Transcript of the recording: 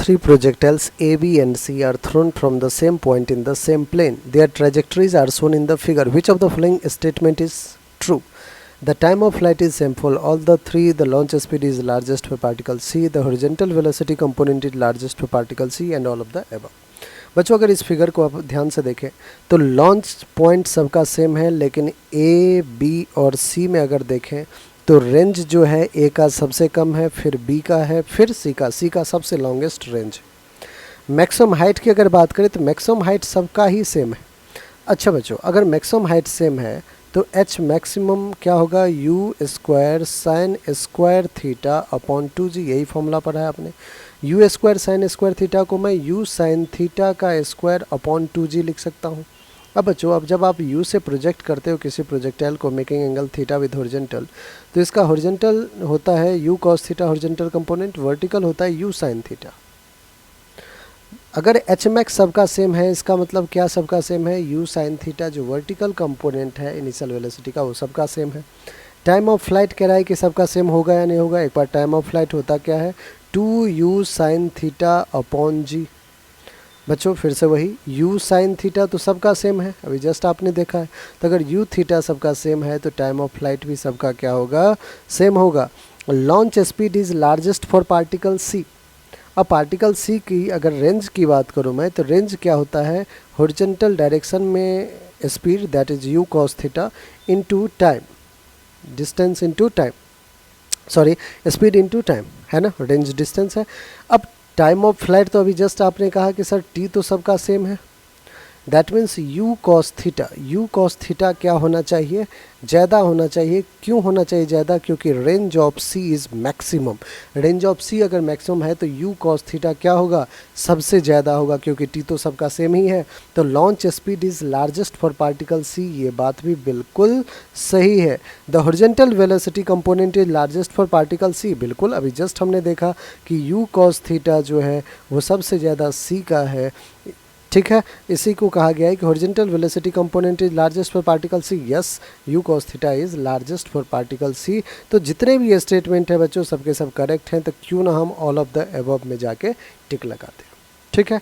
three projectiles A, B and C are thrown from the same point in the same plane. Their trajectories are shown in the figure. Which of the following statement is true? The time of flight is same for all the three. The launch speed is largest for particle C. The horizontal velocity component is largest for particle C and all of the above. बच्चों अगर इस figure को आप ध्यान से देखें तो launch point सबका सेम है, लेकिन ए, बी और सी में अगर देखें तो रेंज जो है ए का सबसे कम है, फिर बी का है, फिर सी का सबसे लॉन्गेस्ट रेंज। मैक्सिमम हाइट की अगर बात करें तो मैक्सिमम हाइट सबका ही सेम है। अच्छा बच्चों, अगर मैक्सिमम हाइट सेम है तो एच मैक्सिमम क्या होगा? You square sine square theta upon 2g। यही फॉर्मूला पढ़ा है आपने। You square sine square theta को मैं यू साइन थीटा का स्क्वायर अपॉन 2g लिख सकता हूँ। अब बच्चों, अब जब आप u से प्रोजेक्ट करते हो किसी प्रोजेक्टाइल को making angle theta with horizontal, तो इसका हॉरिजॉन्टल होता है u cos theta horizontal component, vertical होता है u sin थीटा। अगर एच मैक्स सबका सेम है, इसका मतलब क्या सबका सेम है? u sin थीटा जो वर्टिकल कंपोनेंट है इनिशियल वेलोसिटी का वो सबका सेम है। टाइम ऑफ फ्लाइट कह रहा है कि सबका सेम होगा या नहीं होगा। एक बार टाइम ऑफ फ्लाइट होता क्या है? 2u sin theta upon g। बच्चों फिर से वही u साइन थीटा तो सबका सेम है, अभी जस्ट आपने देखा है। तो अगर u थीटा सबका सेम है तो टाइम ऑफ फ्लाइट भी सबका क्या होगा? सेम होगा। Launch speed is largest for particle c। अब पार्टिकल c की अगर रेंज की बात करूँ मैं तो रेंज क्या होता है? हॉरिजॉन्टल डायरेक्शन में speed that is u cos theta into time, distance into time, sorry speed into time, है ना, रेंज डिस्टेंस है। अब टाइम ऑफ फ्लाइट तो अभी जस्ट आपने कहा कि सर टी तो सबका सेम है, that means you cos theta क्या होना चाहिए? ज़्यादा होना चाहिए। क्यों होना चाहिए ज़्यादा? क्योंकि range of C is maximum. Range of C अगर मैक्सिमम है तो यू कॉस थीटा क्या होगा? सबसे ज़्यादा होगा, क्योंकि टी तो सबका सेम ही है। तो launch speed is largest for particle C, ये बात भी बिल्कुल सही है। The horizontal velocity component is largest for particle C, बिल्कुल अभी जस्ट हमने देखा कि यू कॉस थीटा जो है वो सबसे ज़्यादा सी का है। ठीक है, इसी को कहा गया है कि horizontal velocity component is largest for particle C. Yes, u cos theta is largest for particle C. तो जितने भी ये स्टेटमेंट है बच्चों सबके सब करेक्ट हैं, तो क्यों ना हम ऑल ऑफ द अबव में जाके टिक लगाते हैं। ठीक है।